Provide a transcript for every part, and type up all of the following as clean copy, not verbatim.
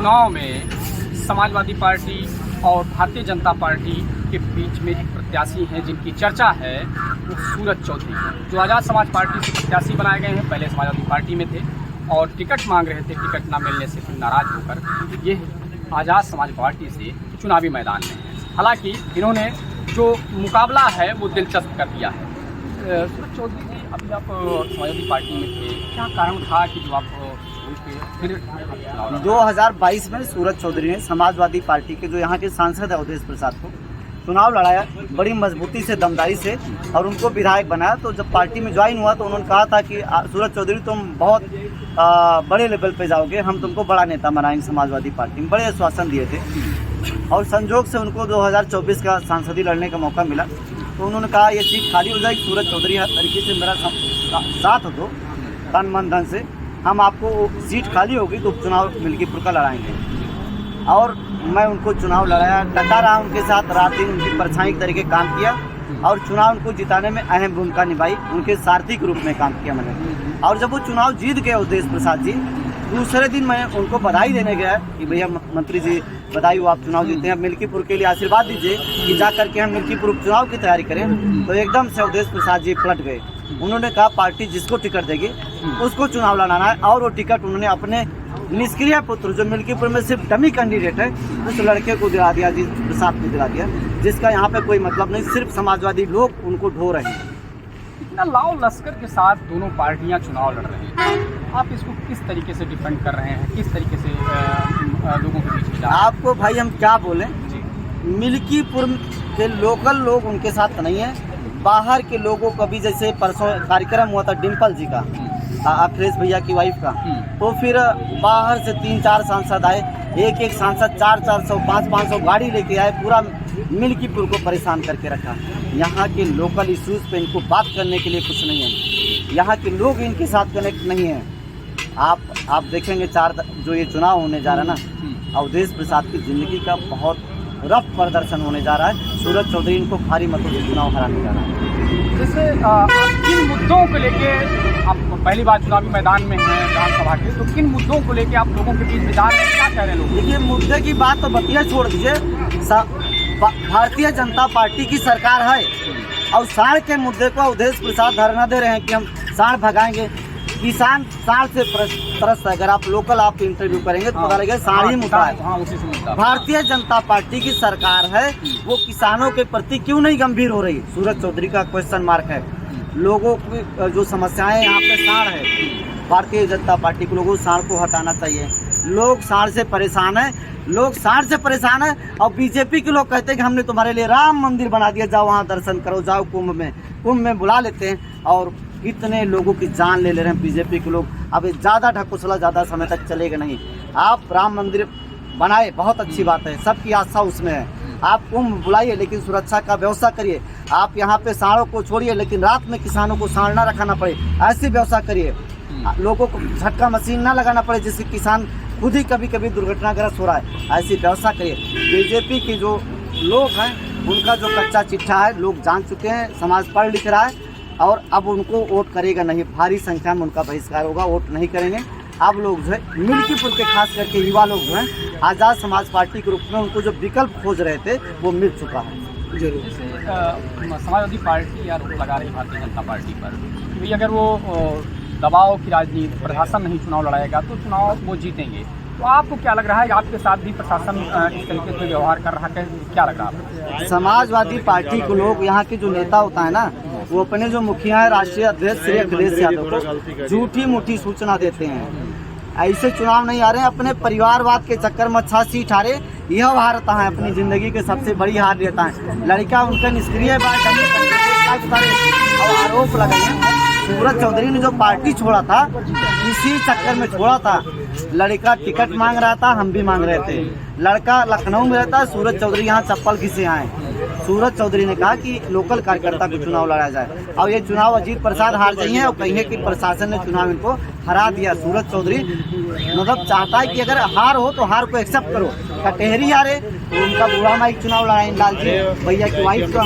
चुनाव में समाजवादी पार्टी और भारतीय जनता पार्टी के बीच में एक प्रत्याशी हैं जिनकी चर्चा है वो सूरज चौधरी, जो आज़ाद समाज पार्टी से प्रत्याशी बनाए गए हैं। पहले समाजवादी पार्टी में थे और टिकट मांग रहे थे, टिकट ना मिलने से फिर नाराज होकर ये आज़ाद समाज पार्टी से चुनावी मैदान में हैं। हालांकि इन्होंने जो मुकाबला है वो दिलचस्प कर दिया है। सूरज चौधरी जी, अभी आप समाजवादी पार्टी में थे, क्या कारण था कि जो आप फिर 2022 में सूरज चौधरी ने समाजवादी पार्टी के जो यहाँ के सांसद है अवधेश प्रसाद को चुनाव लड़ाया बड़ी मजबूती से, दमदारी से, और उनको विधायक बनाया। तो जब पार्टी में ज्वाइन हुआ तो उन्होंने कहा था कि सूरज चौधरी तुम बहुत बड़े लेवल पे जाओगे, हम तुमको बड़ा नेता बनाएंगे समाजवादी पार्टी में, बड़े आश्वासन दिए थे। और संजोग से उनको 2024 का सांसदी लड़ने का मौका मिला तो उन्होंने कहा ये सीट खाली हो जाएगी, सूरज चौधरी हर तरीके से मेरा साथ दो, तन मन धन से, हम आपको सीट खाली होगी तो चुनाव मिल्कीपुर का लड़ाएंगे। और मैं उनको चुनाव लड़ाया, डटा रहा उनके साथ, रात दिन उनकी परछाई की तरीके काम किया और चुनाव उनको जिताने में अहम भूमिका निभाई, उनके सारथी के रूप में काम किया मैंने। और जब वो चुनाव जीत गए अवधेश प्रसाद जी, दूसरे दिन मैं उनको बधाई देने गया कि भैया मंत्री जी बधाई हो, आप चुनाव जीते हैं, मिल्कीपुर के लिए आशीर्वाद दीजिए कि जा करके हम मिल्कीपुर चुनाव की तैयारी करें। तो एकदम से अवधेश प्रसाद जी पलट गए। उन्होंने कहा पार्टी जिसको टिकट देगी उसको चुनाव लड़ाना है, और वो टिकट उन्होंने अपने निष्क्रिय पुत्र जो मिल्कीपुर में सिर्फ डमी कैंडिडेट है उस लड़के को दिला दिया, जी प्रसाद को दिला दिया, जिसका यहाँ पे कोई मतलब नहीं, सिर्फ समाजवादी लोग उनको ढो रहे हैं। इतना लाओ लश्कर के साथ दोनों पार्टियां चुनाव लड़ रही हैं, आप इसको किस तरीके से डिफेंड कर रहे हैं, किस तरीके से लोगों के बीच में? आपको भाई हम क्या बोलें, मिल्कीपुर के लोकल लोग उनके साथ नहीं है, बाहर के लोगों का भी, जैसे परसों कार्यक्रम हुआ था डिम्पल जी का, अखिलेश भैया की वाइफ का, तो फिर बाहर से 3-4 सांसद आए, एक सांसद 400-400 500-500 गाड़ी लेके आए, पूरा मिल्कीपुर को परेशान करके रखा। यहाँ के लोकल इश्यूज़ पे इनको बात करने के लिए कुछ नहीं है, यहाँ के लोग इनके साथ कनेक्ट नहीं है। आप देखेंगे जो ये चुनाव होने जा रहा है ना, अवधेश प्रसाद की ज़िंदगी का बहुत रफ प्रदर्शन होने जा रहा है। सूरज चौधरी इनको भारी मतों से चुनाव हराने जा रहा है। जैसे किन मुद्दों को लेके आप पहली बार चुनावी मैदान में हैं विधानसभा के, तो किन मुद्दों को लेके आप लोगों के बीच में जा रहे हैं, क्या कह रहे हैं लोग? देखिए, मुद्दे की बात तो बतिया छोड़ दीजिए, भारतीय जनता पार्टी की सरकार है और साढ़ के मुद्दे को अवधेश प्रसाद धरना दे रहे हैं कि हम साढ़ भगाएंगे। किसान साढ़ से त्रस्त है, अगर आप लोकल आप इंटरव्यू करेंगे तो पता लगेगा साढ़ ही मुद्दा है। भारतीय जनता पार्टी की सरकार है, वो किसानों के प्रति क्यों नहीं गंभीर हो रही? सूरज चौधरी का क्वेश्चन मार्क है। लोगों की जो समस्याएं यहाँ पे साढ़ है, भारतीय जनता पार्टी के लोगों साढ़ को हटाना चाहिए। लोग साढ़ से परेशान है, लोग साढ़ से परेशान है, और बीजेपी के लोग कहते हैं कि हमने तुम्हारे लिए राम मंदिर बना दिया, जाओ वहाँ दर्शन करो, जाओ कुंभ में बुला लेते हैं, और इतने लोगों की जान ले रहे हैं बीजेपी के लोग। अब ज़्यादा ढकोसला ज़्यादा समय तक चलेगा नहीं। आप राम मंदिर बनाए, बहुत अच्छी बात है, सबकी आस्था उसमें है, आप कुंभ बुलाइए लेकिन सुरक्षा का व्यवस्था करिए। आप यहाँ पे सांडों को छोड़िए लेकिन रात में किसानों को सांड ना रखाना पड़े, ऐसी व्यवस्था करिए। लोगों को झटका मशीन ना लगाना पड़े जिससे किसान खुद ही कभी कभी दुर्घटनाग्रस्त हो रहा है, ऐसी व्यवस्था करिए। बीजेपी के जो लोग हैं उनका जो कच्चा चिट्ठा है लोग जान चुके हैं, समाज पढ़ लिख रहा है, और अब उनको वोट करेगा नहीं, भारी संख्या में उनका बहिष्कार होगा, वोट नहीं करेंगे। अब लोग जो है मिल्कीपुर के खास करके युवा लोग जो हैं आज़ाद समाज पार्टी के रूप में उनको जो विकल्प खोज रहे थे वो मिल चुका है। जरूर समाजवादी पार्टी आरोप लगा रही भारतीय जनता पार्टी पर कि भाई अगर वो दबाव की राजनीति, प्रशासन नहीं चुनाव लड़ाएगा तो चुनाव वो जीतेंगे, तो आपको क्या लग रहा है कि आपके साथ भी प्रशासन इस तरीके से व्यवहार कर रहा है, क्या लग रहा है? समाजवादी पार्टी के लोग, यहाँ के जो नेता होता है ना, वो अपने जो मुखिया है राष्ट्रीय अध्यक्ष श्री अखिलेश यादव को झूठी मूठी सूचना देते हैं। ऐसे चुनाव नहीं आ रहे, अपने परिवारवाद के चक्कर में 6 सीट हारे, यह हारता है, अपनी जिंदगी के सबसे बड़ी हार लेता है। लड़का उनका निष्क्रिय और आरोप लगाए। सूरज चौधरी ने जो पार्टी छोड़ा था इसी चक्कर में छोड़ा था। लड़का टिकट मांग रहा था, हम भी मांग रहे थे। लड़का लखनऊ में रहता है, सूरज चौधरी यहाँ चप्पल घिसे आए। सूरज चौधरी ने कहा कि लोकल कार्यकर्ता को चुनाव लड़ा जाए, और ये चुनाव अजीत प्रसाद हार जाइए और कहिए कि प्रशासन ने चुनाव इनको हरा दिया। सूरज चौधरी मतलब चाहता है कि अगर हार हो तो हार को एक्सेप्ट करो। कटहरी हारे तो उनका बूढ़ा माई चुनाव लड़ाए लाल जी भैया की वाइफ का,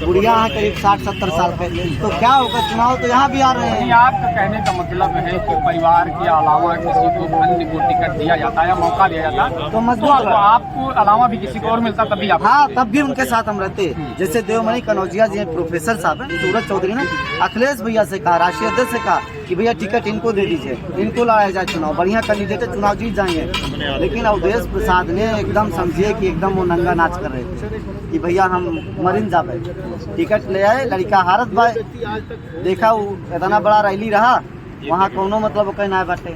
बुढ़िया यहाँ करीब 60-70 साल पे, तो क्या होगा चुनाव तो यहाँ भी आ रहे हैं। आपका कहने का मतलब है कि परिवार के अलावा किसी को अन्य को टिकट दिया जाता है या मौका दिया जाता तो मजबूत आपको अलावा भी किसी को और मिलता तभी आप? हाँ, तब भी उनके साथ हम रहते। जैसे देवमणि कनौजिया जी प्रोफेसर साहब हैं, सूरज चौधरी ने अखिलेश भैया से कहा, राष्ट्रीय अध्यक्ष से कहा कि भैया टिकट इनको दे दीजिए, इनको लड़ाया जाए चुनाव, बढ़िया कैंडिडेट है, चुनाव जीत जाएंगे। लेकिन अवधेश प्रसाद ने एकदम समझिए कि एकदम वो नंगा नाच कर रहे थे कि भैया हम मरीन जाबे, टिकट ले आए, लड़का हारत बाय, देखा वो इतना बड़ा रैली रहा वहाँ कोनो मतलब कहना है बाटे,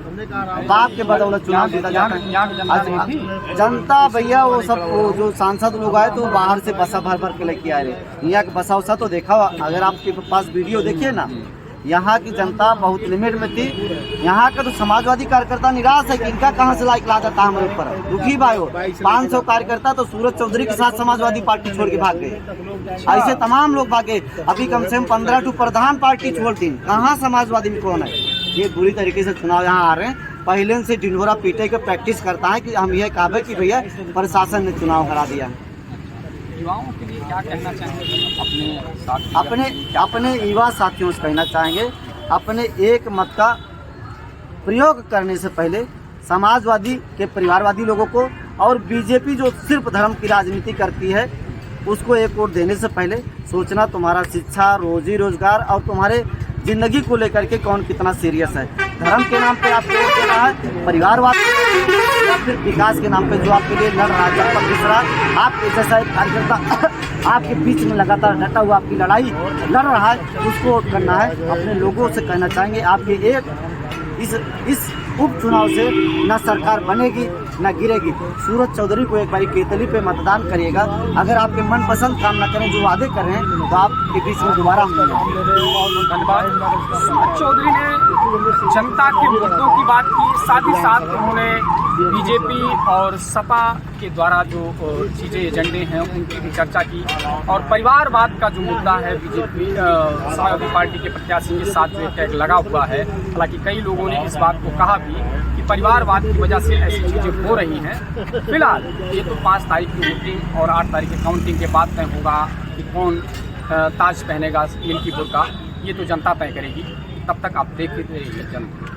बाप के बदौलत चुनाव जीता जाता है। जनता भैया वो सब वो जो सांसद लोग आए तो बाहर से बसा भर भर के लेके आए रहे। यहाँ का बसा उसा तो देखा, अगर आपके पास वीडियो देखिए ना, यहाँ की जनता बहुत लिमिट में थी। यहाँ का तो समाजवादी कार्यकर्ता निराश है कि इनका कहाँ से लाइक ला जाता है हमारे ऊपर, दुखी भाई हो। 500 कार्यकर्ता तो सूरज चौधरी के साथ समाजवादी पार्टी छोड़ के भाग गए, ऐसे तमाम लोग भागे। अभी कम से कम 15 टू प्रधान पार्टी छोड़ती, कहाँ समाजवादी में कौन है। ये बुरी तरीके से चुनाव यहाँ आ रहे हैं। पहले से ढिंढोरा पीटे के प्रैक्टिस करता है कि हम यह कहा कि भैया प्रशासन ने चुनाव हरा दिया। युवाओं के लिए क्या कहना चाहेंगे? अपने युवा साथियों से कहना चाहेंगे, अपने एक मत का प्रयोग करने से पहले समाजवादी के परिवारवादी लोगों को और बीजेपी जो सिर्फ धर्म की राजनीति करती है उसको एक वोट देने से पहले सोचना तुम्हारा शिक्षा, रोजी रोजगार और तुम्हारे जिंदगी को लेकर के कौन कितना सीरियस है। धर्म के नाम पे आपको वोट देना है, परिवारवाद या फिर विकास के नाम पे जो आपके लिए लड़ रहा है। जब तक दूसरा आपके जैसा एक कार्यकर्ता आपके बीच में लगातार डटा हुआ आपकी लड़ाई लड़ रहा है, उसको वोट करना है। अपने लोगों से कहना चाहेंगे, आपके एक इस उपचुनाव से न सरकार बनेगी न गिरेगी। सूरज चौधरी को एक बारी केतली पे मतदान करिएगा। अगर आपके मनपसंद काम न करें, जो वादे कर रहे हैं, तो आपके बीच में दोबारा हम धन्यवाद। सूरज चौधरी ने जनता के मुद्दों की बात की, साथ ही साथ उन्होंने बीजेपी और सपा के द्वारा जो चीज़ें एजेंडे हैं उनकी भी चर्चा की, और परिवारवाद का जो मुद्दा है बीजेपी समाजवादी पार्टी के प्रत्याशी के साथ जो टैग लगा हुआ है। हालांकि कई लोगों ने इस बात को कहा भी कि परिवारवाद की वजह से ऐसी चीज़ें हो रही हैं। फिलहाल ये तो 5 तारीख की वोटिंग और 8 तारीख की काउंटिंग के बाद तय होगा कि कौन ताज पहनेगा मिल्कीपुर का, ये तो जनता तय करेगी। तब तक आप देखते रहिए जनता।